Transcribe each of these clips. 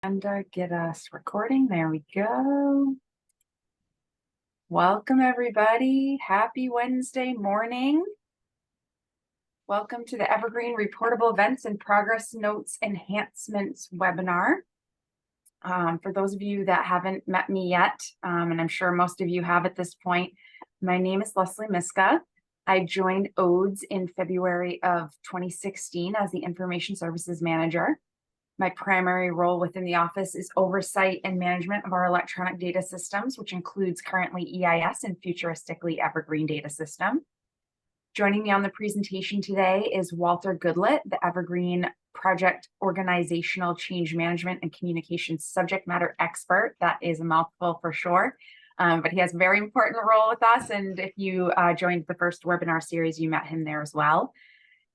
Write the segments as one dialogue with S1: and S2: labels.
S1: And get us recording. There we go. Welcome, everybody. Happy Wednesday morning. Welcome to the Evergreen Reportable Events and Progress Notes Enhancements webinar. For those of you that haven't met me yet, and I'm sure most of you have at this point, my name is Lesley Miska. I joined ODES in February of 2016 as the Information Services Manager. My primary role within the office is oversight and management of our electronic data systems, which includes currently EIS and futuristically Evergreen data system. Joining me on the presentation today is Walter Goodlett, the Evergreen Project Organizational Change Management and Communications Subject Matter Expert. That is a mouthful for sure, but he has a very important role with us. And if you joined the first webinar series, you met him there as well.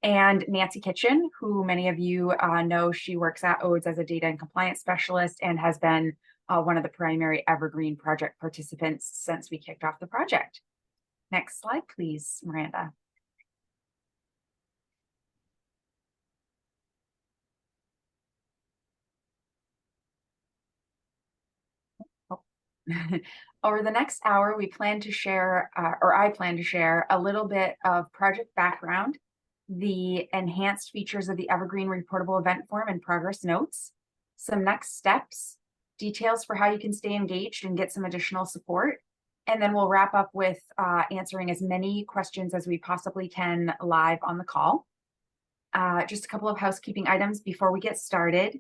S1: And Nancy Kitchin, who many of you know, she works at ODES as a data and compliance specialist and has been one of the primary Evergreen project participants since we kicked off the project. Next slide, please, Miranda. Over the next hour, we plan to share, or I plan to share, a little bit of project background, the enhanced features of the Evergreen Reportable Event Form and progress notes, some next steps, details for how you can stay engaged and get some additional support, and then we'll wrap up with answering as many questions as we possibly can live on the call. Just a couple of housekeeping items before we get started.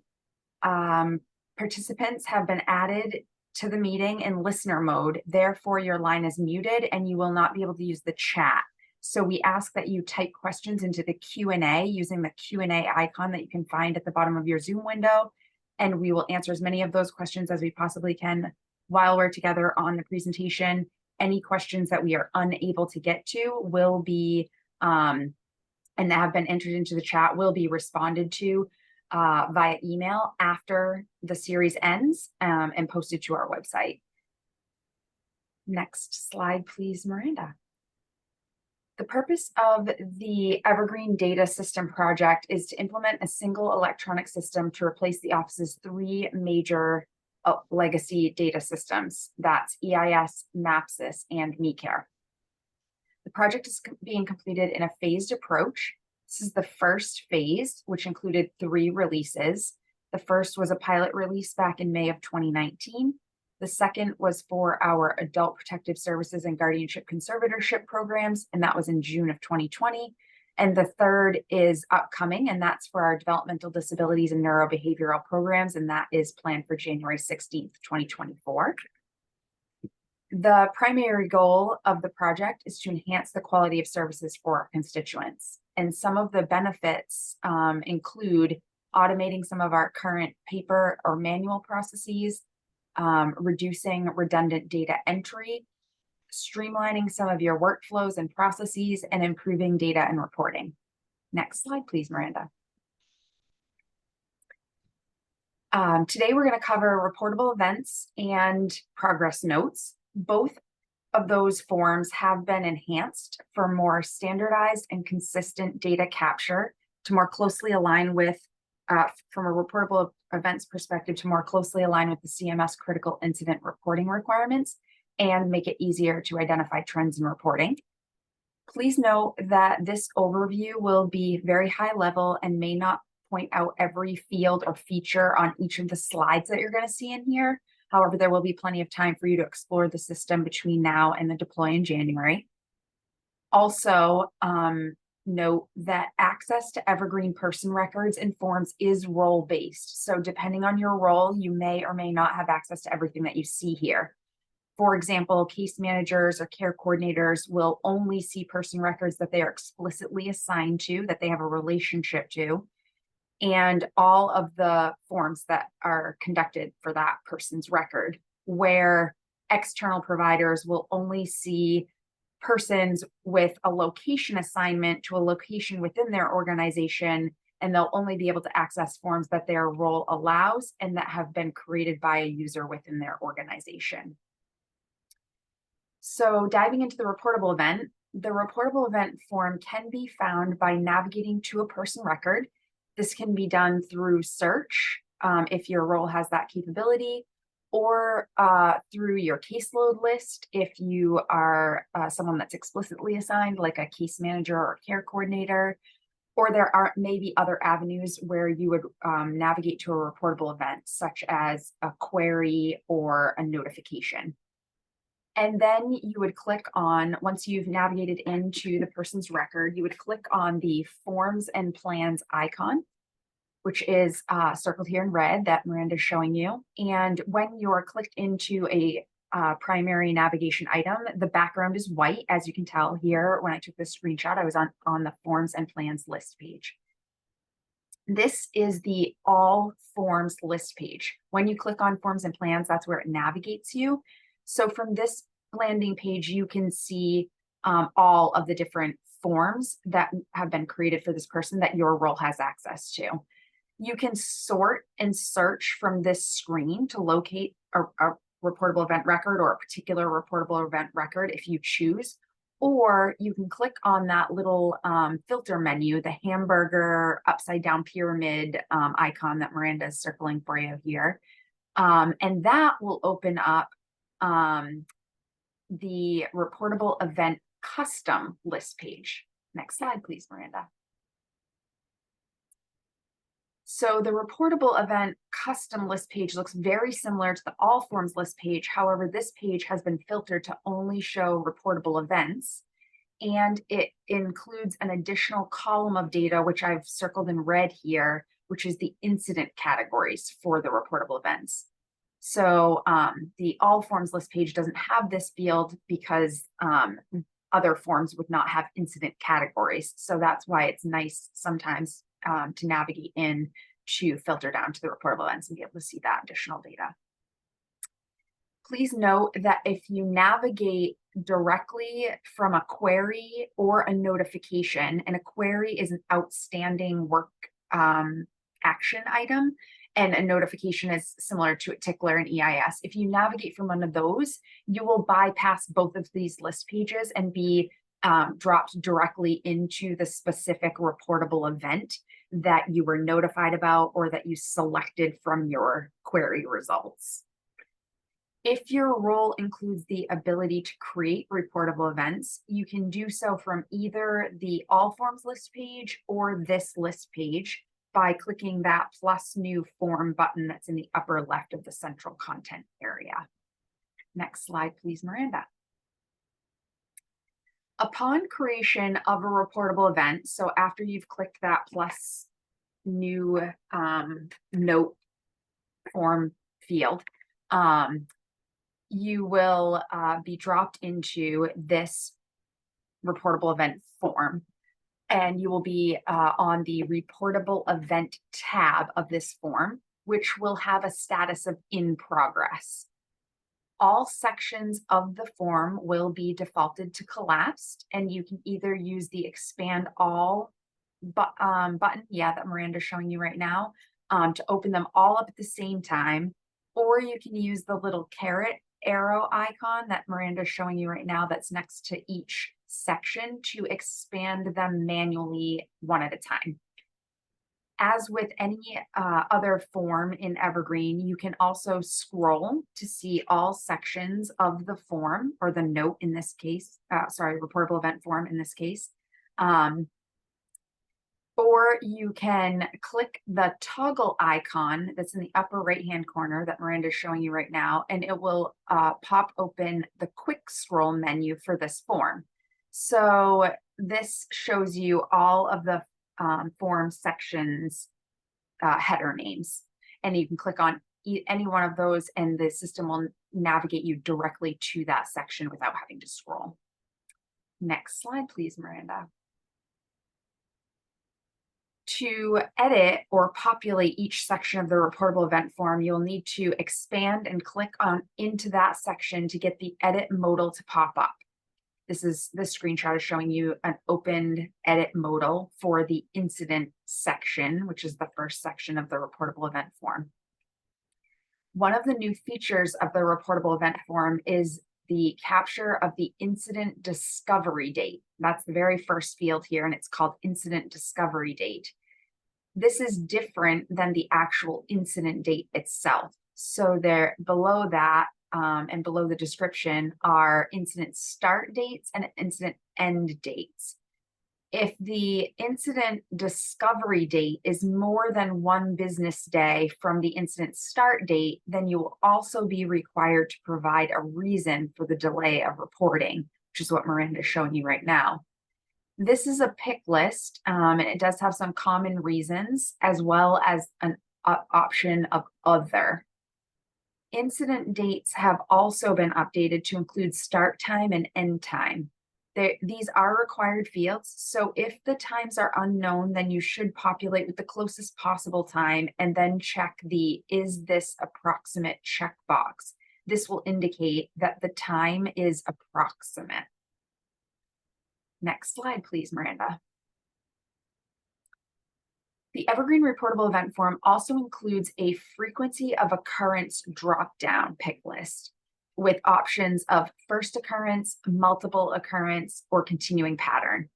S1: Participants have been added to the meeting in listener mode. Therefore, your line is muted and you will not be able to use the chat. So we ask that you type questions into the Q&A using the Q&A icon that you can find at the bottom of your Zoom window. And we will answer as many of those questions as we possibly can while we're together on the presentation. Any questions that we are unable to get to will be, and have been entered into the chat, will be responded to via email after the series ends and posted to our website. Next slide, please, Miranda. The purpose of the Evergreen Data System project is to implement a single electronic system to replace the office's three major legacy data systems. That's EIS, MAPSIS, and MeCare. The project is being completed in a phased approach. This is the first phase, which included 3 releases. The first was a pilot release back in May of 2019. The second was for our adult protective services and guardianship conservatorship programs, and that was in June of 2020. And the third is upcoming, and that's for our developmental disabilities and neurobehavioral programs, and that is planned for January 16th, 2024. The primary goal of the project is to enhance the quality of services for our constituents. And some of the benefits include automating some of our current paper or manual processes, reducing redundant data entry, streamlining some of your workflows and processes, and improving data and reporting. Next slide, please, Miranda. Today, we're going to cover reportable events and progress notes. Both of those forms have been enhanced for more standardized and consistent data capture to more closely align with, from a reportable events perspective, to more closely align with the CMS critical incident reporting requirements and make it easier to identify trends in reporting. Please note that this overview will be very high level and may not point out every field or feature on each of the slides that you're going to see in here. However, there will be plenty of time for you to explore the system between now and the deploy in January. Also, note that access to Evergreen person records and forms is role-based. So depending on your role, you may or may not have access to everything that you see here. For example, case managers or care coordinators will only see person records that they are explicitly assigned to, that they have a relationship to, and all of the forms that are conducted for that person's record, where external providers will only see persons with a location assignment to a location within their organization, and they'll only be able to access forms that their role allows and that have been created by a user within their organization. So diving into the reportable event, the reportable event form can be found by navigating to a person record. This can be done through search if your role has that capability, or through your caseload list if you are someone that's explicitly assigned, like a case manager or care coordinator, or there are maybe other avenues where you would navigate to a reportable event, such as a query or a notification. And then you would click on, once you've navigated into the person's record, you would click on the Forms and Plans icon, which is circled here in red that Miranda's showing you. And when you're clicked into a primary navigation item, the background is white. As you can tell here, when I took this screenshot, I was on the Forms and Plans list page. This is the All Forms list page. When you click on Forms and Plans, that's where it navigates you. So from this landing page, you can see all of the different forms that have been created for this person that your role has access to. You can sort and search from this screen to locate a reportable event record or a particular reportable event record if you choose, or you can click on that little filter menu, the hamburger upside down pyramid icon that Miranda is circling for you here. And that will open up the reportable event custom list page. Next slide, please, Miranda. So the reportable event custom list page looks very similar to the All Forms list page. However, this page has been filtered to only show reportable events, and it includes an additional column of data, which I've circled in red here, which is the incident categories for the reportable events. So the All Forms list page doesn't have this field because other forms would not have incident categories. So that's why it's nice sometimes to navigate in to filter down to the reportable events and be able to see that additional data. Please note that if you navigate directly from a query or a notification, and a query is an outstanding work action item, and a notification is similar to a tickler and EIS. If you navigate from one of those, you will bypass both of these list pages and be dropped directly into the specific reportable event that you were notified about or that you selected from your query results. If your role includes the ability to create reportable events, you can do so from either the All Forms list page or this list page by clicking that plus new form button that's in the upper left of the central content area. Next slide, please, Miranda. Upon creation of a reportable event, so after you've clicked that plus new note form field, you will be dropped into this reportable event form, and you will be on the reportable event tab of this form, which will have a status of in progress. All sections of the form will be defaulted to collapsed, and you can either use the expand all button, that Miranda's showing you right now, to open them all up at the same time, or you can use the little caret arrow icon that Miranda's showing you right now that's next to each section to expand them manually one at a time. As with any other form in Evergreen, you can also scroll to see all sections of the form, or the note in this case, reportable event form in this case. Or you can click the toggle icon that's in the upper right-hand corner that Miranda is showing you right now, and it will pop open the quick scroll menu for this form. So this shows you all of the form sections header names, and you can click on any one of those and the system will navigate you directly to that section without having to scroll. Next slide, please, Miranda. To edit or populate each section of the reportable event form, you'll need to expand and click on into that section to get the edit modal to pop up. This screenshot is showing you an opened edit modal for the incident section, which is the first section of the reportable event form. One of the new features of the reportable event form is the capture of the incident discovery date. That's the very first field here, and it's called incident discovery date. This is different than the actual incident date itself. So there below that and below the description are incident start dates and incident end dates. If the incident discovery date is more than 1 business day from the incident start date, then you will also be required to provide a reason for the delay of reporting, which is what Miranda is showing you right now. This is a pick list, and it does have some common reasons as well as an option of other. Incident dates have also been updated to include start time and end time. These are required fields, so if the times are unknown, then you should populate with the closest possible time and then check the "is this approximate" checkbox. This will indicate that the time is approximate. Next slide, please, Miranda. The Evergreen Reportable Event Form also includes a frequency of occurrence drop-down pick list with options of first occurrence, multiple occurrence, or continuing pattern.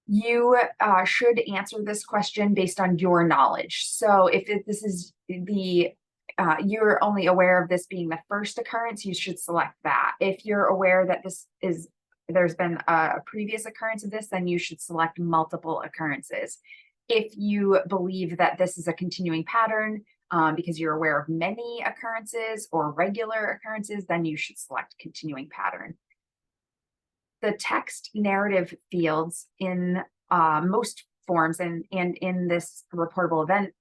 S1: You should answer this question based on your knowledge. So if this is you're only aware of this being the first occurrence, you should select that. If you're aware that there's been a previous occurrence of this, then you should select multiple occurrences. If you believe that this is a continuing pattern because you're aware of many occurrences or regular occurrences, then you should select continuing pattern. The text narrative fields in most forms and in this reportable event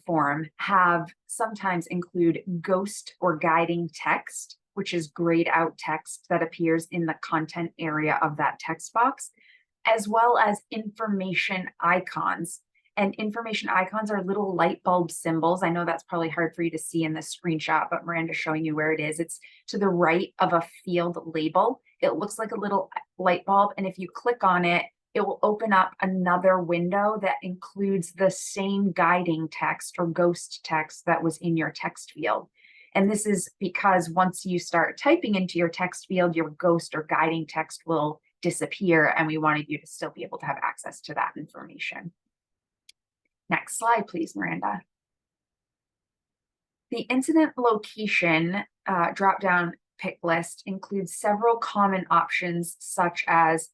S1: form have sometimes include ghost or guiding text, which is grayed out text that appears in the content area of that text box, as well as information icons. And information icons are little light bulb symbols. I know that's probably hard for you to see in this screenshot, but Miranda's showing you where it is. It's to the right of a field label. It looks like a little light bulb, and if you click on it, it will open up another window that includes the same guiding text or ghost text that was in your text field. And this is because once you start typing into your text field, your ghost or guiding text will disappear, and we wanted you to still be able to have access to that information. Next slide, please, Miranda. The incident location drop-down pick list includes several common options such as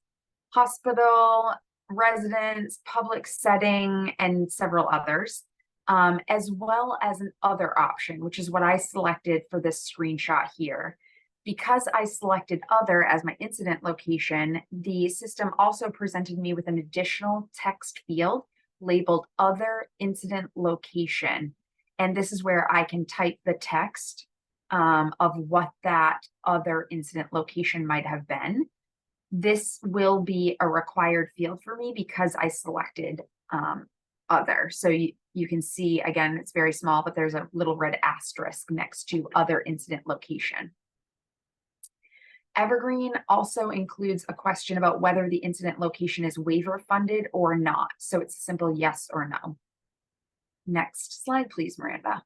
S1: hospital, residence, public setting, and several others, as well as an other option, which is what I selected for this screenshot here. Because I selected other as my incident location, the system also presented me with an additional text field labeled other incident location. And this is where I can type the text of what that other incident location might have been. This will be a required field for me because I selected other. So you can see, again, it's very small, but there's a little red asterisk next to other incident location. Evergreen also includes a question about whether the incident location is waiver funded or not. So it's a simple yes or no. Next slide, please, Miranda.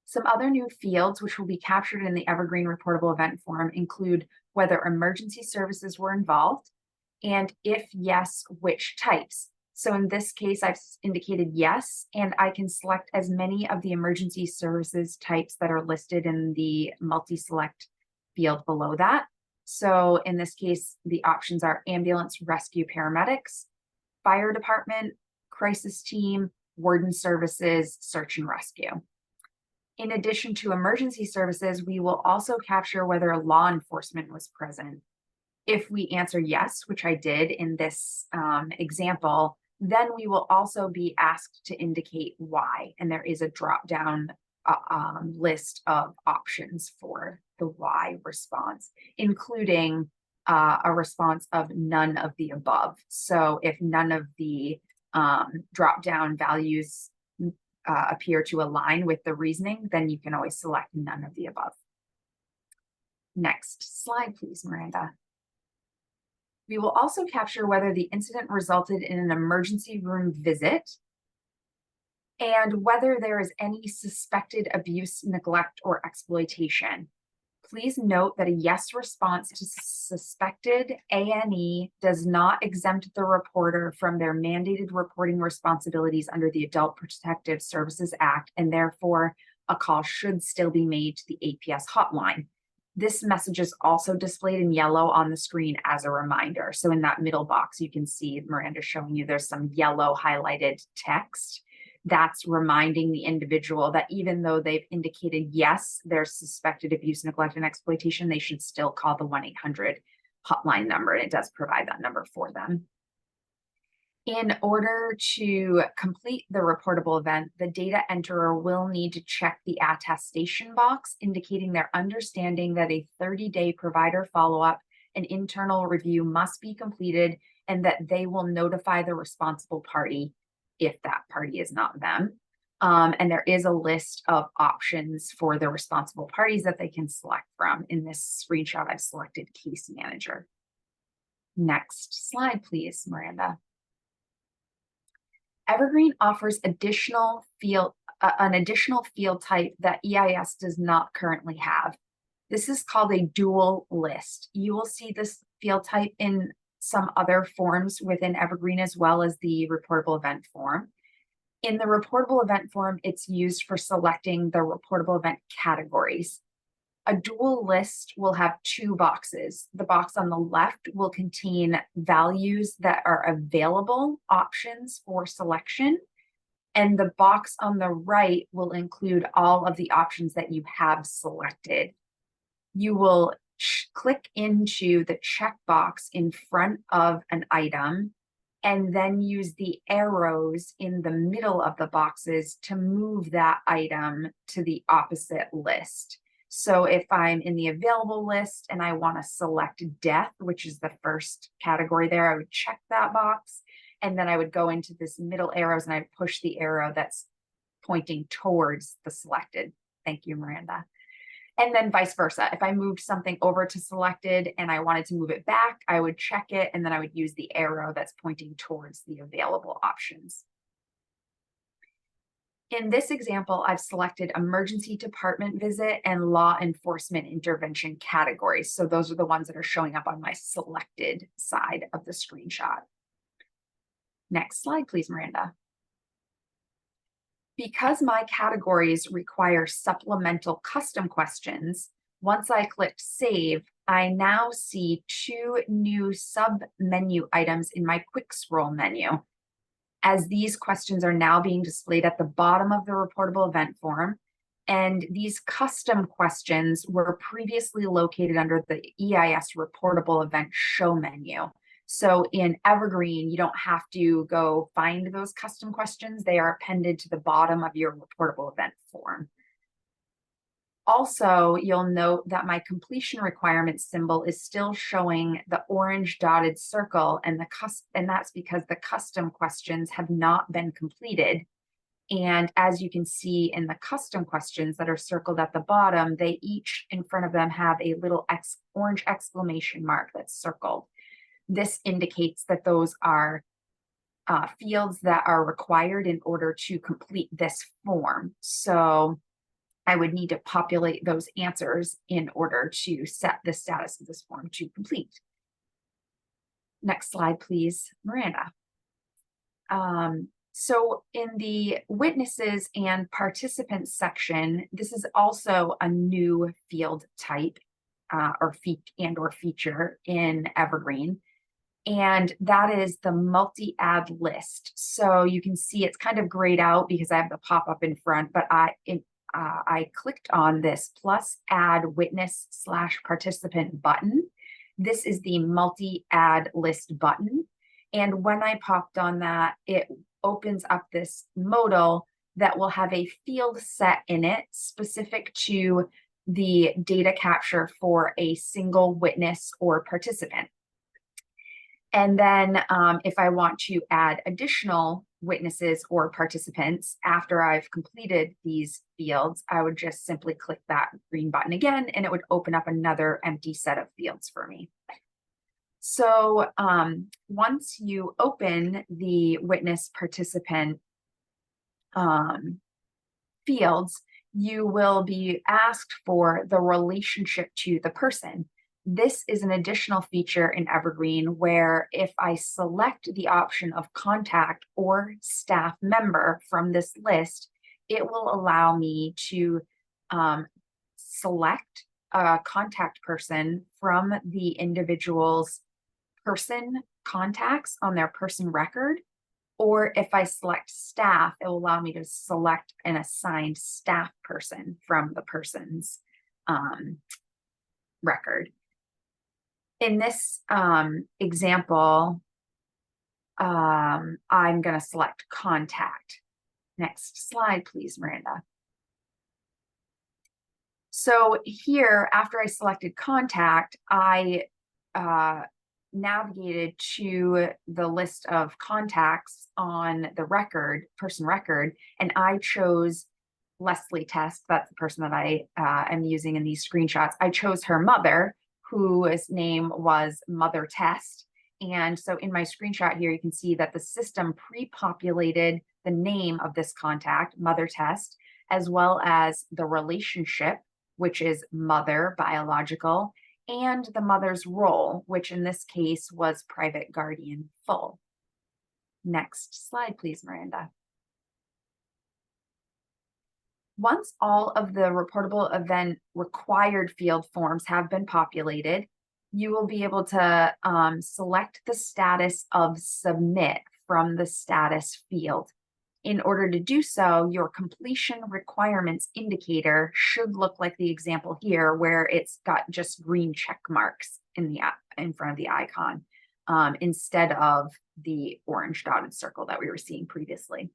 S1: Some other new fields which will be captured in the Evergreen reportable event form include whether emergency services were involved, and if yes, which types. So in this case, I've indicated yes, and I can select as many of the emergency services types that are listed in the multi-select field below that. So in this case, the options are ambulance, rescue, paramedics, fire department, crisis team, warden services, search and rescue. In addition to emergency services, we will also capture whether law enforcement was present. If we answer yes, which I did in this example, then we will also be asked to indicate why. And there is a drop-down list of options for the why response, including a response of none of the above. So if none of the drop-down values appear to align with the reasoning, then you can always select none of the above. Next slide, please, Miranda. We will also capture whether the incident resulted in an emergency room visit and whether there is any suspected abuse, neglect, or exploitation. Please note that a yes response to suspected A&E does not exempt the reporter from their mandated reporting responsibilities under the Adult Protective Services Act, and therefore a call should still be made to the APS hotline. This message is also displayed in yellow on the screen as a reminder. So in that middle box, you can see Miranda showing you there's some yellow highlighted text. That's reminding the individual that even though they've indicated yes, there's suspected abuse, neglect, and exploitation, they should still call the 1-800 hotline number, and it does provide that number for them. In order to complete the reportable event, the data enterer will need to check the attestation box, indicating their understanding that a 30-day provider follow-up and internal review must be completed, and that they will notify the responsible party if that party is not them. And there is a list of options for the responsible parties that they can select from. In this screenshot, I've selected case manager. Next slide, please, Miranda. Evergreen offers an additional field type that EIS does not currently have. This is called a dual list. You will see this field type in some other forms within Evergreen, as well as the reportable event form. In the reportable event form, it's used for selecting the reportable event categories. A dual list will have two boxes. The box on the left will contain values that are available options for selection, and the box on the right will include all of the options that you have selected. You will click into the checkbox in front of an item and then use the arrows in the middle of the boxes to move that item to the opposite list. So if I'm in the available list and I want to select death, which is the first category there, I would check that box, and then I would go into this middle arrows and I'd push the arrow that's pointing towards the selected. Thank you, Miranda. And then vice versa. If I moved something over to selected and I wanted to move it back, I would check it, and then I would use the arrow that's pointing towards the available options. In this example, I've selected emergency department visit and law enforcement intervention categories. So those are the ones that are showing up on my selected side of the screenshot. Next slide, please, Miranda. Because my categories require supplemental custom questions, once I clicked save, I now see two new sub-menu items in my quick scroll menu, as these questions are now being displayed at the bottom of the reportable event form. And these custom questions were previously located under the EIS reportable event show menu. So in Evergreen, you don't have to go find those custom questions. They are appended to the bottom of your reportable event form. Also, you'll note that my completion requirement symbol is still showing the orange dotted circle, and that's because the custom questions have not been completed. And as you can see in the custom questions that are circled at the bottom, they each in front of them have a little orange exclamation mark that's circled. This indicates that those are fields that are required in order to complete this form. So I would need to populate those answers in order to set the status of this form to complete. Next slide, please, Miranda. So in the witnesses and participants section, this is also a new field type or feature in Evergreen. And that is the multi-add list. So you can see it's kind of grayed out because I have the pop-up in front, but I clicked on this plus add witness / participant button. This is the multi-add list button. And when I popped on that, it opens up this modal that will have a field set in it specific to the data capture for a single witness or participant. And then if I want to add additional witnesses or participants after I've completed these fields, I would just simply click that green button again, and it would open up another empty set of fields for me. So once you open the witness participant fields, you will be asked for the relationship to the person. This is an additional feature in Evergreen where if I select the option of contact or staff member from this list, it will allow me to select a contact person from the individual's person contacts on their person record. Or if I select staff, it will allow me to select an assigned staff person from the person's record. In this example, I'm going to select contact. Next slide, please, Miranda. So here, after I selected contact, I navigated to the list of contacts on the record, person record, and I chose Lesley Test. That's the person that I am using in these screenshots. I chose her mother, whose name was Mother Test. And so in my screenshot here, you can see that the system pre-populated the name of this contact, Mother Test, as well as the relationship, which is mother, biological, and the mother's role, which in this case was private guardian full. Next slide, please, Miranda. Once all of the reportable event required field forms have been populated, you will be able to select the status of submit from the status field. In order to do so, your completion requirements indicator should look like the example here, where it's got just green check marks in front of the icon, instead of the orange dotted circle that we were seeing previously.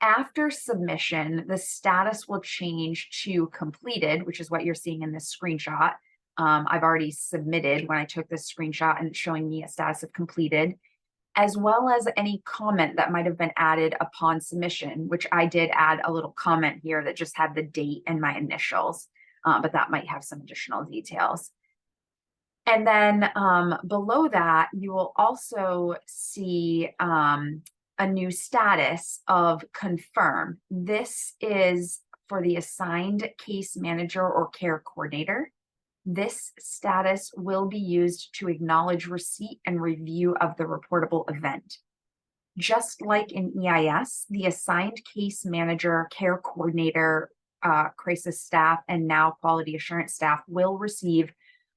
S1: After submission, the status will change to completed, which is what you're seeing in this screenshot. I've already submitted when I took this screenshot, and it's showing me a status of completed, as well as any comment that might have been added upon submission, which I did add a little comment here that just had the date and my initials, but that might have some additional details. And then below that, you will also see a new status of confirm. This is for the assigned case manager or care coordinator. This status will be used to acknowledge receipt and review of the reportable event. Just like in EIS, the assigned case manager, care coordinator, crisis staff, and now quality assurance staff will receive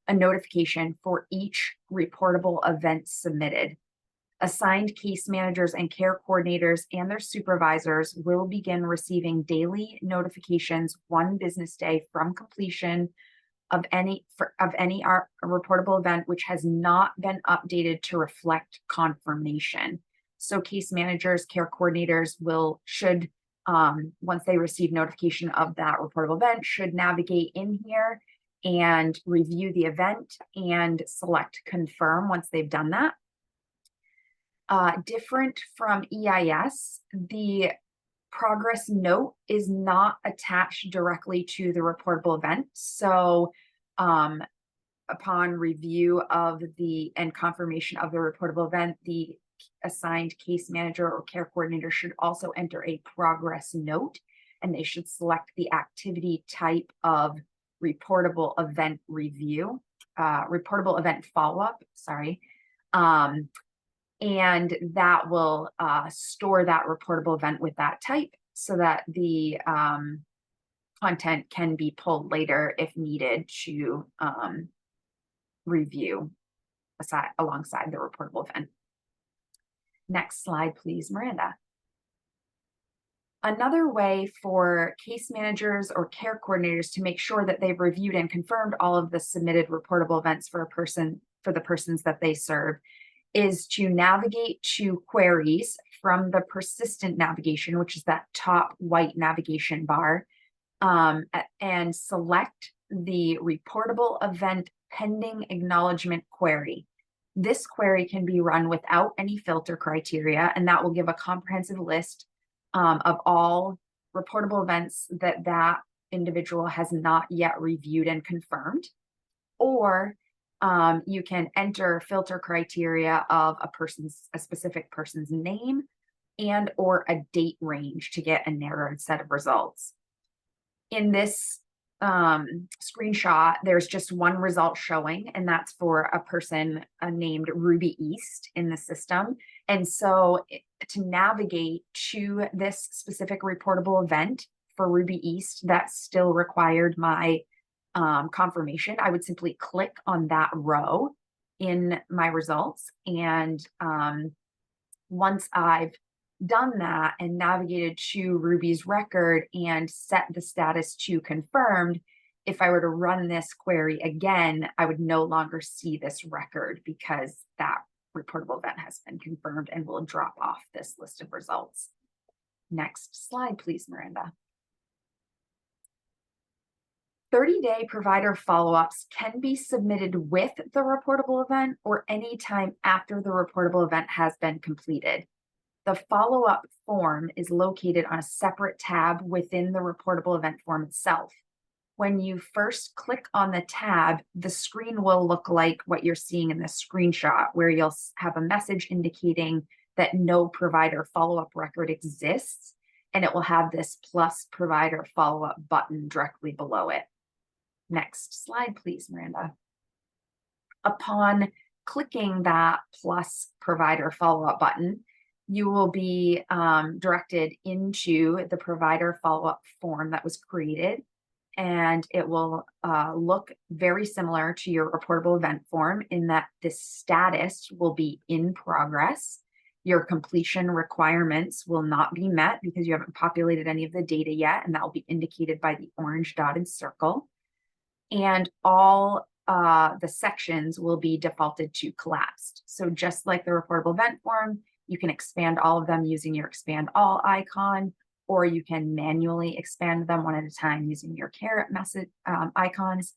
S1: a notification for each reportable event submitted. Assigned case managers and care coordinators and their supervisors will begin receiving daily notifications 1 business day from completion of any reportable event which has not been updated to reflect confirmation. So case managers, care coordinators should once they receive notification of that reportable event, should navigate in here and review the event and select confirm once they've done that. Different from EIS, the progress note is not attached directly to the reportable event. So upon review of and confirmation of the reportable event, the assigned case manager or care coordinator should also enter a progress note, and they should select the activity type of reportable event review, reportable event follow-up, sorry. And that will store that reportable event with that type so that the content can be pulled later if needed to review alongside the reportable event. Next slide, please, Miranda. Another way for case managers or care coordinators to make sure that they've reviewed and confirmed all of the submitted reportable events for the persons that they serve is to navigate to queries from the persistent navigation, which is that top white navigation bar, and select the reportable event pending acknowledgement query. This query can be run without any filter criteria, and that will give a comprehensive list of all reportable events that individual has not yet reviewed and confirmed. Or you can enter filter criteria of a specific person's name and or a date range to get a narrowed set of results. In this screenshot, there's just one result showing, and that's for a person named Ruby East in the system. And so to navigate to this specific reportable event for Ruby East that still required my confirmation, I would simply click on that row in my results. And once I've done that and navigated to Ruby's record and set the status to confirmed, if I were to run this query again, I would no longer see this record because that reportable event has been confirmed and will drop off this list of results. Next slide, please, Miranda. 30-day provider follow-ups can be submitted with the reportable event or anytime after the reportable event has been completed. The follow-up form is located on a separate tab within the reportable event form itself. When you first click on the tab, the screen will look like what you're seeing in this screenshot, where you'll have a message indicating that no provider follow-up record exists, and it will have this plus provider follow-up button directly below it. Next slide, please, Miranda. Upon clicking that plus provider follow-up button, you will be directed into the provider follow-up form that was created, and it will look very similar to your reportable event form in that this status will be in progress. Your completion requirements will not be met because you haven't populated any of the data yet, and that will be indicated by the orange dotted circle. And all the sections will be defaulted to collapsed. So just like the reportable event form, you can expand all of them using your expand all icon, or you can manually expand them one at a time using your caret message icons.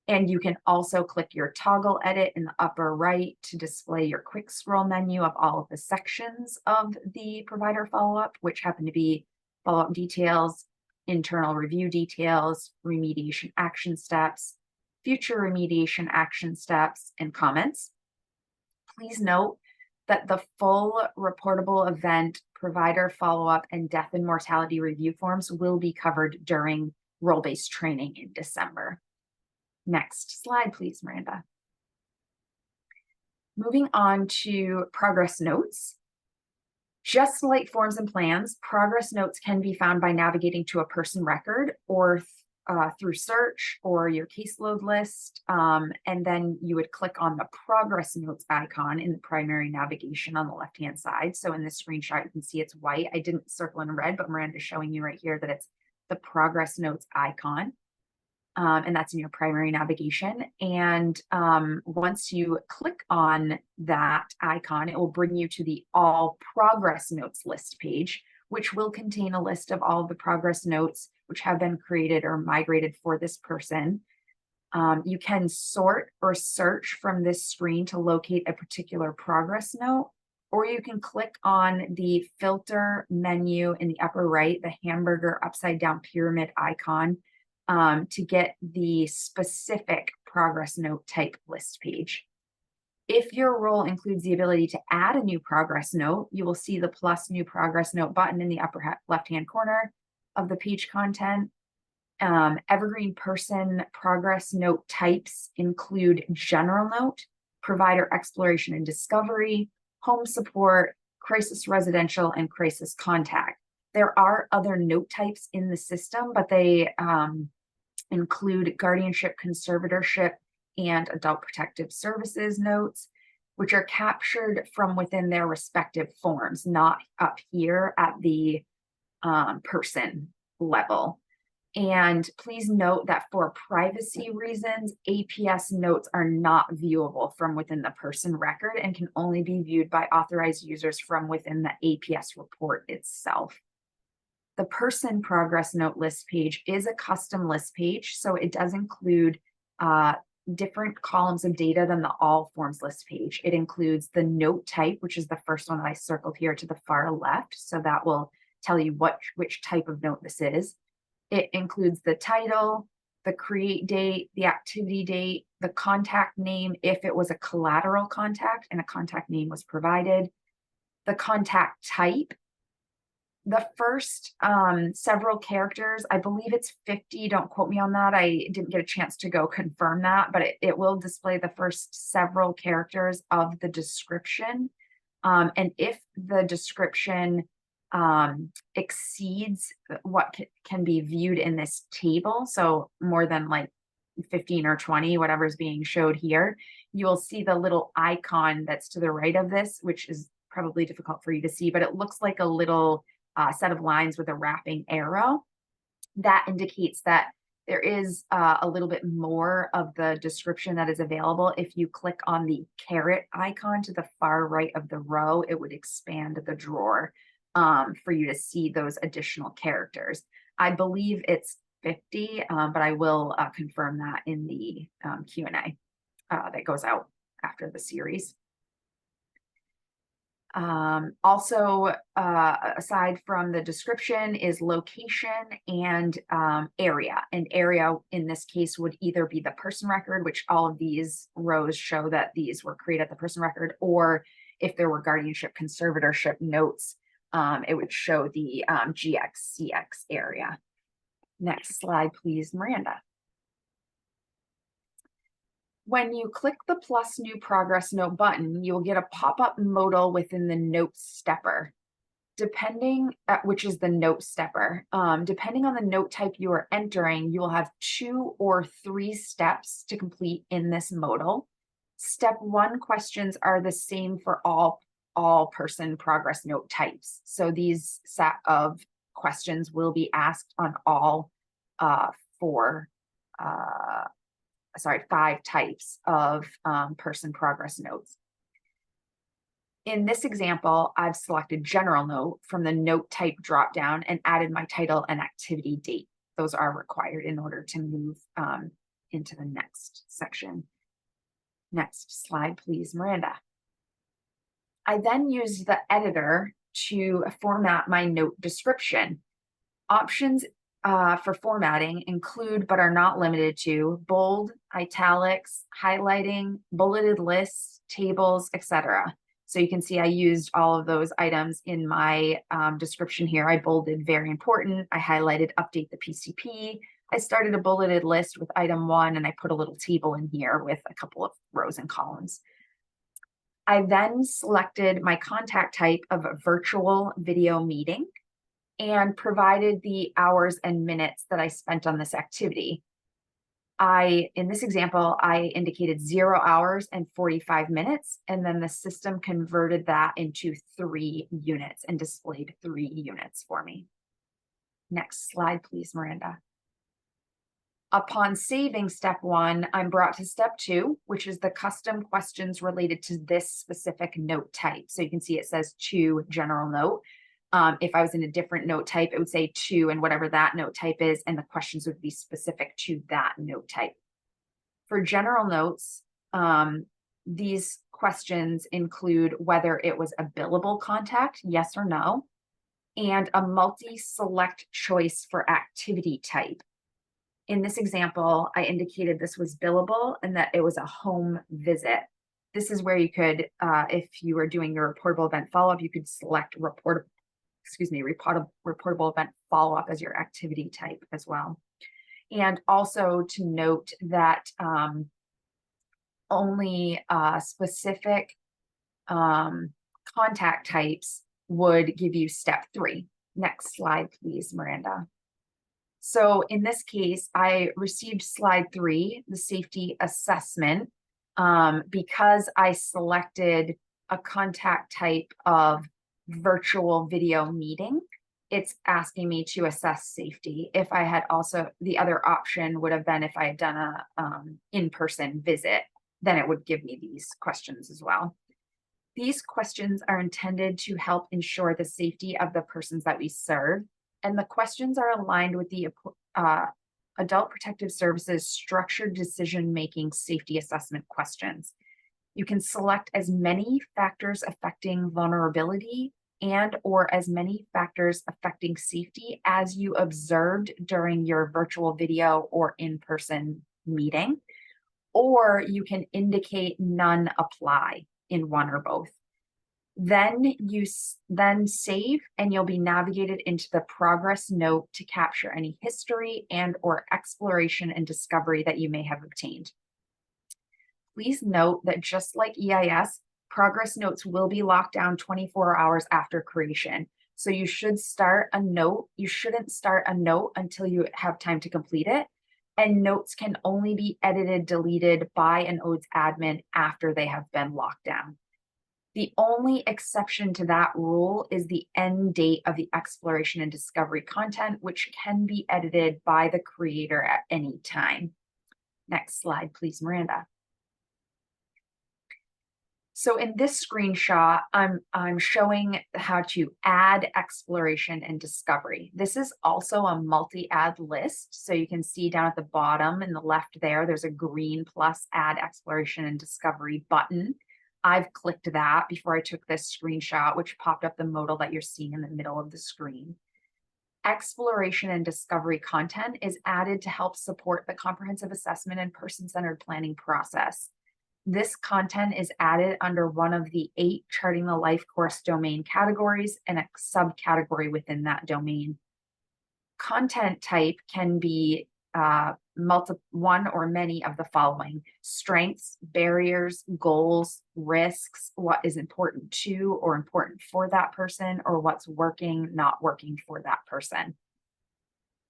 S1: And you can also click your toggle edit in the upper right to display your quick scroll menu of all of the sections of the provider follow-up, which happen to be follow-up details, internal review details, remediation action steps, future remediation action steps, and comments. Please note that the full reportable event, provider follow-up, and death and mortality review forms will be covered during role-based training in December. Next slide, please, Miranda. Moving on to progress notes. Just like forms and plans, progress notes can be found by navigating to a person record or through search or your caseload list. And then you would click on the progress notes icon in the primary navigation on the left-hand side. So in this screenshot, you can see it's white. I didn't circle in red, but Miranda's showing you right here that it's the progress notes icon. And that's in your primary navigation. And once you click on that icon, it will bring you to the all progress notes list page, which will contain a list of all of the progress notes which have been created or migrated for this person. You can sort or search from this screen to locate a particular progress note, or you can click on the filter menu in the upper right, the hamburger upside down pyramid icon, to get the specific progress note type list page. If your role includes the ability to add a new progress note, you will see the plus new progress note button in the upper left-hand corner of the page content. Evergreen person progress note types include general note, provider exploration and discovery, home support, crisis residential, and crisis contact. There are other note types in the system, but they include guardianship, conservatorship, and adult protective services notes, which are captured from within their respective forms, not up here at the person level. And please note that for privacy reasons, APS notes are not viewable from within the person record and can only be viewed by authorized users from within the APS report itself. The person progress note list page is a custom list page, so it does include different columns of data than the all forms list page. It includes the note type, which is the first one that I circled here to the far left, so that will tell you which type of note this is. It includes the title, the create date, the activity date, the contact name if it was a collateral contact and a contact name was provided, the contact type, The first several characters, I believe it's 50, don't quote me on that. I didn't get a chance to go confirm that, but it will display the first several characters of the description. And if the description exceeds what can be viewed in this table, so more than like 15 or 20, whatever is being showed here, you will see the little icon that's to the right of this, which is probably difficult for you to see, but it looks like a little set of lines with a wrapping arrow. That indicates that there is a little bit more of the description that is available. If you click on the caret icon to the far right of the row, it would expand the drawer for you to see those additional characters. I believe it's 50, but I will confirm that in the Q&A that goes out after the series. Also, aside from the description is location and area. And area in this case would either be the person record, which all of these rows show that these were created at the person record, or if there were guardianship conservatorship notes, it would show the GXCX area. Next slide, please, Miranda. When you click the plus new progress note button, you'll get a pop-up modal within the note stepper, which is the note stepper. Depending on the note type you are entering, you will have 2 or 3 steps to complete in this modal. Step 1 questions are the same for all person progress note types. So these set of questions will be asked on all 5 types of person progress notes. In this example, I've selected general note from the note type dropdown and added my title and activity date. Those are required in order to move into the next section. Next slide, please, Miranda. I then used the editor to format my note description. Options for formatting include, but are not limited to, bold, italics, highlighting, bulleted lists, tables, etc. So you can see I used all of those items in my description here. I bolded very important. I highlighted update the PCP. I started a bulleted list with item 1, and I put a little table in here with a couple of rows and columns. I then selected my contact type of a virtual video meeting and provided the hours and minutes that I spent on this activity. In this example, I indicated 0 hours and 45 minutes, and then the system converted that into 3 units and displayed 3 units for me. Next slide, please, Miranda. Upon saving step 1, I'm brought to step 2, which is the custom questions related to this specific note type. So you can see it says to general note. If I was in a different note type, it would say to and whatever that note type is, and the questions would be specific to that note type. For general notes, these questions include whether it was a billable contact, yes or no, and a multi-select choice for activity type. In this example, I indicated this was billable and that it was a home visit. This is where you could, if you were doing your reportable event follow-up, you could select reportable event follow-up as your activity type as well. And also to note that only specific contact types would give you step 3. Next slide, please, Miranda. So in this case, I received slide 3, the safety assessment, because I selected a contact type of virtual video meeting. It's asking me to assess safety. If I had also, the other option would have been if I had done a in-person visit, then it would give me these questions as well. These questions are intended to help ensure the safety of the persons that we serve, and the questions are aligned with the Adult Protective Services structured decision-making safety assessment questions. You can select as many factors affecting vulnerability and or as many factors affecting safety as you observed during your virtual video or in-person meeting, or you can indicate none apply in one or both. Then then save, and you'll be navigated into the progress note to capture any history and or exploration and discovery that you may have obtained. Please note that just like EIS, progress notes will be locked down 24 hours after creation. So you shouldn't start a note until you have time to complete it. And notes can only be edited, deleted by an ODES admin after they have been locked down. The only exception to that rule is the end date of the exploration and discovery content, which can be edited by the creator at any time. Next slide, please, Miranda. So in this screenshot, I'm showing how to add exploration and discovery. This is also a multi-add list. So you can see down at the bottom in the left there's a green plus add exploration and discovery button. I've clicked that before I took this screenshot, which popped up the modal that you're seeing in the middle of the screen. Exploration and discovery content is added to help support the comprehensive assessment and person-centered planning process. This content is added under one of the 8 Charting the Life course domain categories and a subcategory within that domain. Content type can be one or many of the following: strengths, barriers, goals, risks, what is important to or important for that person, or what's working, not working for that person.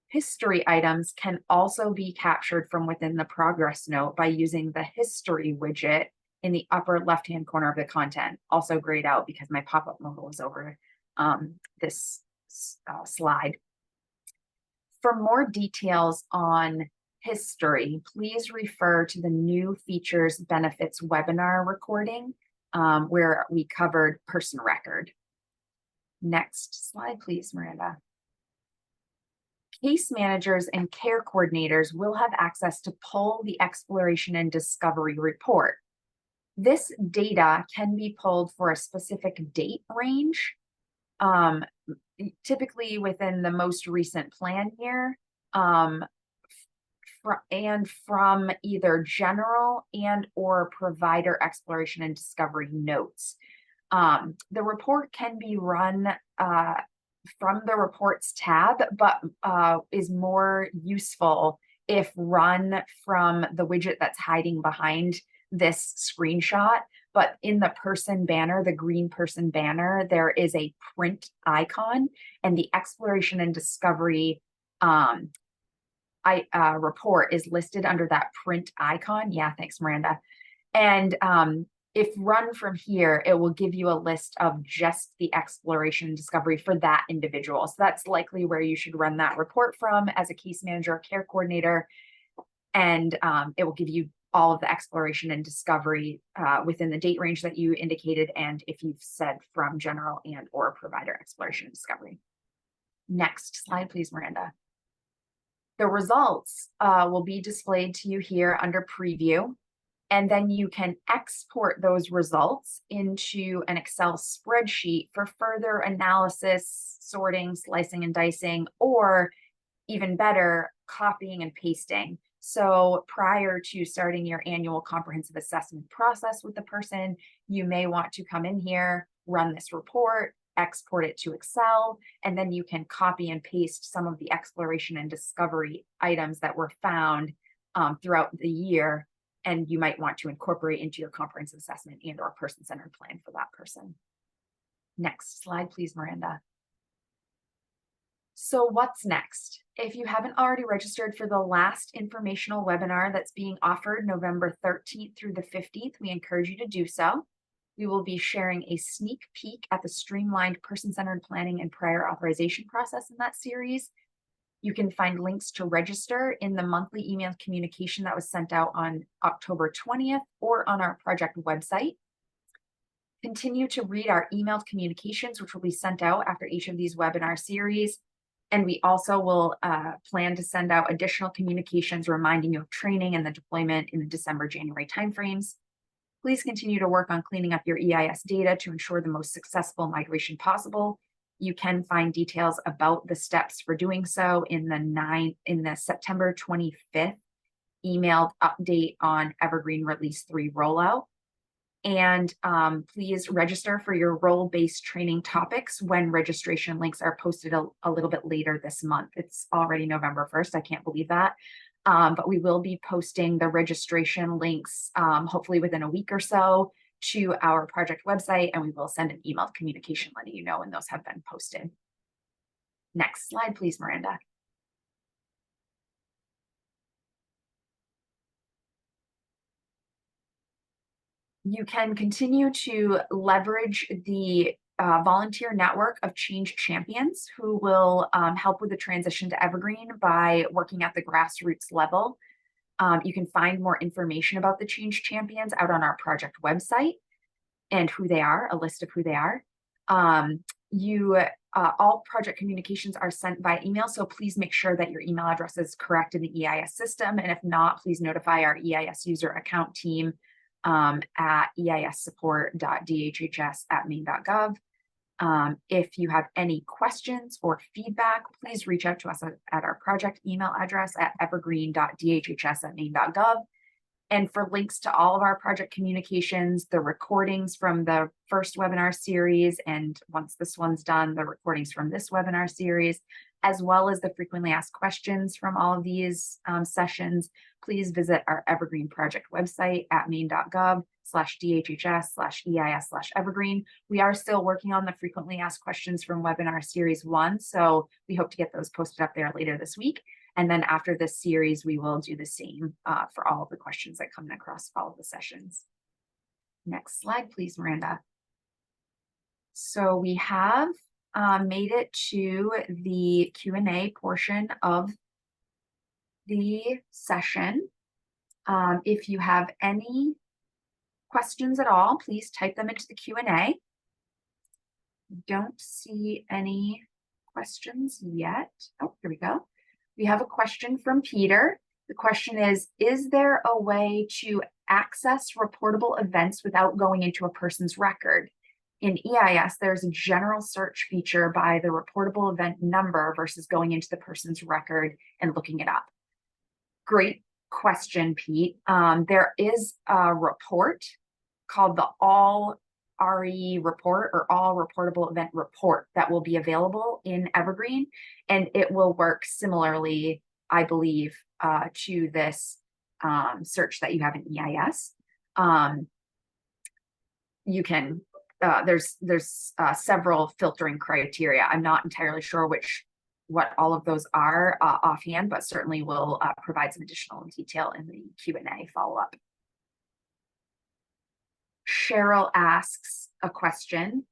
S1: History items can also be captured from within the progress note by using the history widget in the upper left-hand corner of the content. Also grayed out because my pop-up modal is over this slide. For more details on history, please refer to the new features benefits webinar recording where we covered person record. Next slide, please, Miranda. Case managers and care coordinators will have access to pull the exploration and discovery report. This data can be pulled for a specific date range, typically within the most recent plan year, and from either general and or provider exploration and discovery notes. The report can be run from the reports tab, but is more useful if run from the widget that's hiding behind this screenshot. But in the person banner, the green person banner, there is a print icon, and the exploration and discovery report is listed under that print icon. Yeah, thanks, Miranda. And if run from here, it will give you a list of just the exploration and discovery for that individual. So that's likely where you should run that report from as a case manager or care coordinator. And it will give you all of the exploration and discovery within the date range that you indicated, and if you've said from general and or provider exploration and discovery. Next slide, please, Miranda. The results will be displayed to you here under preview, and then you can export those results into an Excel spreadsheet for further analysis, sorting, slicing and dicing, or even better, copying and pasting. So prior to starting your annual comprehensive assessment process with the person, you may want to come in here, run this report, export it to Excel, and then you can copy and paste some of the exploration and discovery items that were found throughout the year, and you might want to incorporate into your comprehensive assessment and or person-centered plan for that person. Next slide, please, Miranda. So what's next? If you haven't already registered for the last informational webinar that's being offered November 13th through the 15th, we encourage you to do so. We will be sharing a sneak peek at the streamlined person-centered planning and prior authorization process in that series. You can find links to register in the monthly email communication that was sent out on October 20th or on our project website. Continue to read our emailed communications, which will be sent out after each of these webinar series. And we also will plan to send out additional communications reminding you of training and the deployment in the December-January timeframes. Please continue to work on cleaning up your EIS data to ensure the most successful migration possible. You can find details about the steps for doing so in the September 25th emailed update on Evergreen Release 3 rollout. And please register for your role-based training topics when registration links are posted a little bit later this month. It's already November 1st. I can't believe that. But we will be posting the registration links hopefully within a week or so to our project website, and we will send an email communication letting you know when those have been posted. Next slide, please, Miranda. You can continue to leverage the volunteer network of change champions who will help with the transition to Evergreen by working at the grassroots level. You can find more information about the change champions out on our project website and who they are, a list of who they are. All project communications are sent by email, so please make sure that your email address is correct in the EIS system. And if not, please notify our EIS user account team at eissupport.dhhs@maine.gov. If you have any questions or feedback, please reach out to us at our project email address at evergreen.dhhs@maine.gov. And for links to all of our project communications, the recordings from the first webinar series, and once this one's done, the recordings from this webinar series, as well as the frequently asked questions from all of these sessions, please visit our Evergreen project website at maine.gov/dhhs/EIS/Evergreen. We are still working on the frequently asked questions from webinar series 1, so we hope to get those posted up there later this week. And then after this series, we will do the same for all of the questions that come across all of the sessions. Next slide, please, Miranda. So we have made it to the Q&A portion of the session. If you have any questions at all, please type them into the Q&A. Don't see any questions yet. Oh, here we go. We have a question from Peter. The question is there a way to access reportable events without going into a person's record? In EIS, there's a general search feature by the reportable event number versus going into the person's record and looking it up. Great question, Pete. There is a report called the All RE report or All Reportable Event report that will be available in Evergreen, and it will work similarly, I believe, to this search that you have in EIS. You can there's several filtering criteria. I'm not entirely sure what all of those are offhand, but certainly will provide some additional detail in the Q&A follow-up. Cheryl asks a question.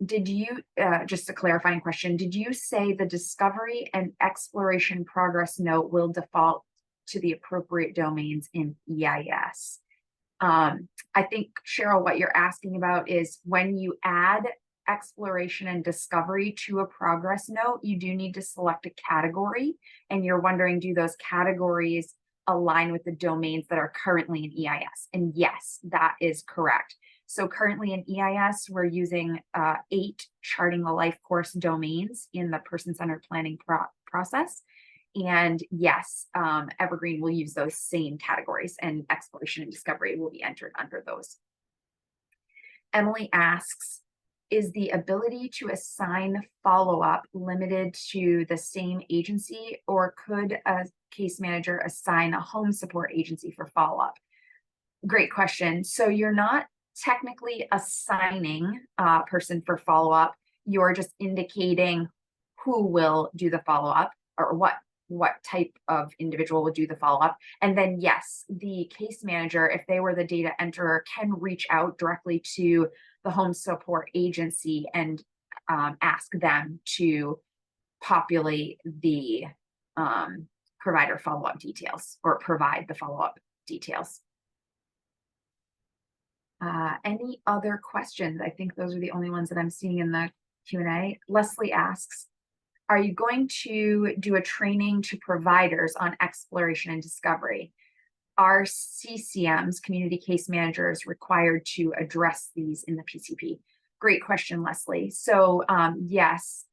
S1: Did you, just a clarifying question, did you say the discovery and exploration progress note will default to the appropriate domains in EIS? I think, Cheryl, what you're asking about is when you add exploration and discovery to a progress note, you do need to select a category, and you're wondering, do those categories align with the domains that are currently in EIS? And yes, that is correct. So currently in EIS, we're using 8 Charting the Life course domains in the person-centered planning process. And yes, Evergreen will use those same categories, and exploration and discovery will be entered under those. Emily asks, is the ability to assign follow-up limited to the same agency, or could a case manager assign a home support agency for follow-up? Great question. So you're not technically assigning a person for follow-up. You're just indicating who will do the follow-up, or what type of individual would do the follow-up. And then yes, the case manager, if they were the data enterer, can reach out directly to the home support agency and ask them to populate the provider follow-up details, or provide the follow-up details. Any other questions? I think those are the only ones that I'm seeing in the Q&A. Lesley asks, are you going to do a training to providers on exploration and discovery? Are CCMs, community case managers, required to address these in the PCP? Great question, Lesley. So yes,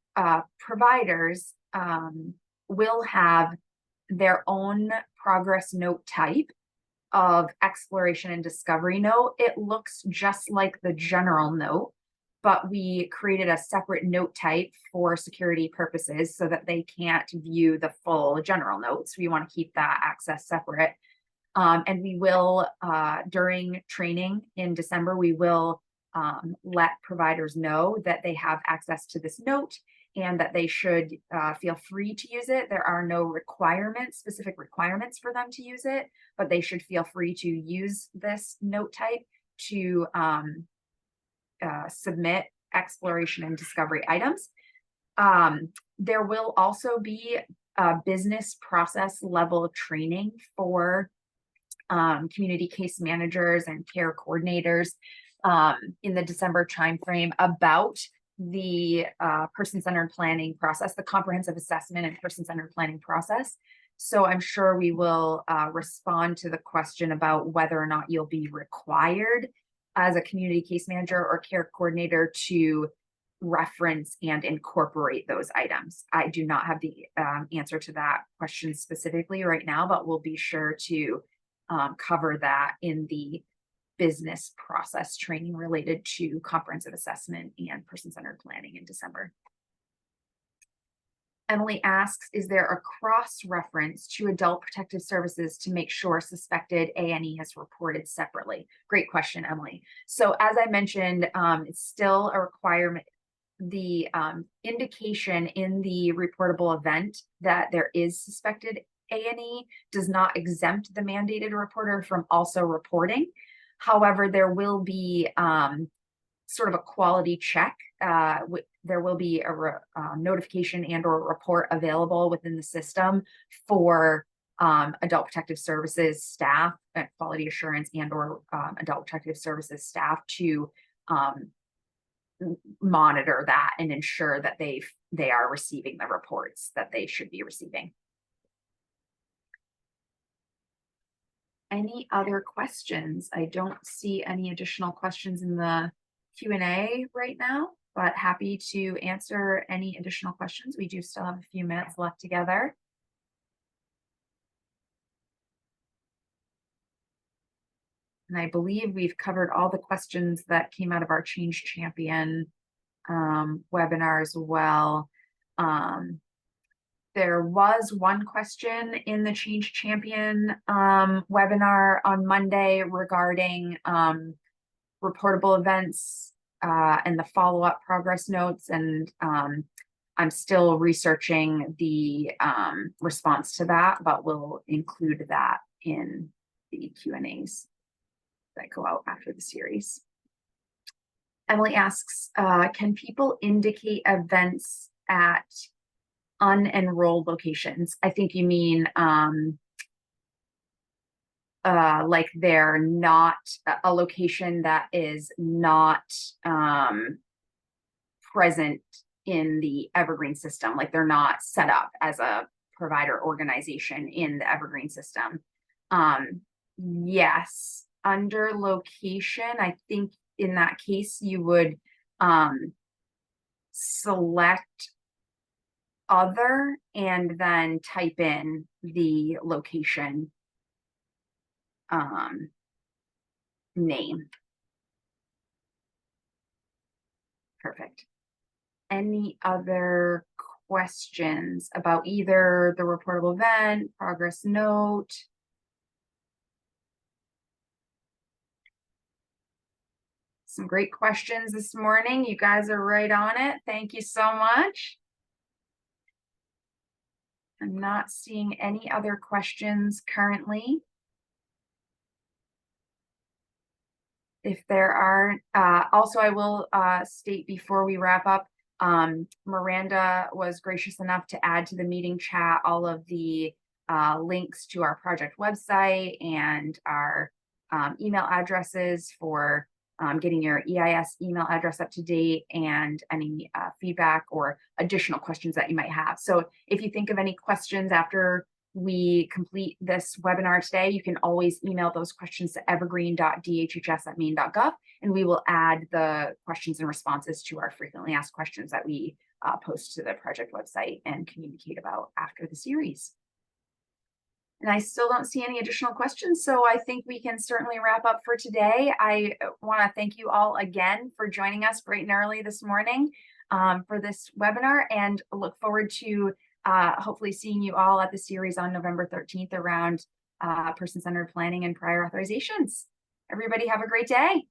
S1: providers will have their own progress note type of exploration and discovery note. It looks just like the general note, but we created a separate note type for security purposes so that they can't view the full general notes. We want to keep that access separate. And we will, during training in December, we will let providers know that they have access to this note and that they should feel free to use it. There are no specific requirements for them to use it, but they should feel free to use this note type to submit exploration and discovery items. There will also be business process level training for community case managers and care coordinators in the December timeframe about the person-centered planning process, the comprehensive assessment and person-centered planning process. So I'm sure we will respond to the question about whether or not you'll be required as a community case manager or care coordinator to reference and incorporate those items. I do not have the answer to that question specifically right now, but we'll be sure to cover that in the business process training related to comprehensive assessment and person-centered planning in December. Emily asks, is there a cross-reference to adult protective services to make sure suspected A&E is reported separately? Great question, Emily. So as I mentioned, it's still a requirement. The indication in the reportable event that there is suspected A&E does not exempt the mandated reporter from also reporting. However, there will be sort of a quality check. There will be a notification and or report available within the system for adult protective services staff, quality assurance and or adult protective services staff to monitor that and ensure that they are receiving the reports that they should be receiving. Any other questions? I don't see any additional questions in the Q&A right now, but happy to answer any additional questions. We do still have a few minutes left together. And I believe we've covered all the questions that came out of our Change Champion webinar as well. There was one question in the Change Champion webinar on Monday regarding reportable events and the follow-up progress notes. And I'm still researching the response to that, but we'll include that in the Q&As that go out after the series. Emily asks, can people indicate events at unenrolled locations? I think you mean like they're not a location that is not present in the Evergreen system, like they're not set up as a provider organization in the Evergreen system. Yes, under location, I think in that case you would select other and then type in the location name. Perfect. Any other questions about either the reportable event, progress note? Some great questions this morning. You guys are right on it. Thank you so much. I'm not seeing any other questions currently. If there are, also I will state before we wrap up, Miranda was gracious enough to add to the meeting chat all of the links to our project website and our email addresses for getting your EIS email address up to date and any feedback or additional questions that you might have. So if you think of any questions after we complete this webinar today, you can always email those questions to evergreen.dhhs@maine.gov, and we will add the questions and responses to our frequently asked questions that we post to the project website and communicate about after the series. And I still don't see any additional questions, so I think we can certainly wrap up for today. I want to thank you all again for joining us bright and early this morning for this webinar, and look forward to hopefully seeing you all at the series on November 13th around person-centered planning and prior authorizations. Everybody have a great day.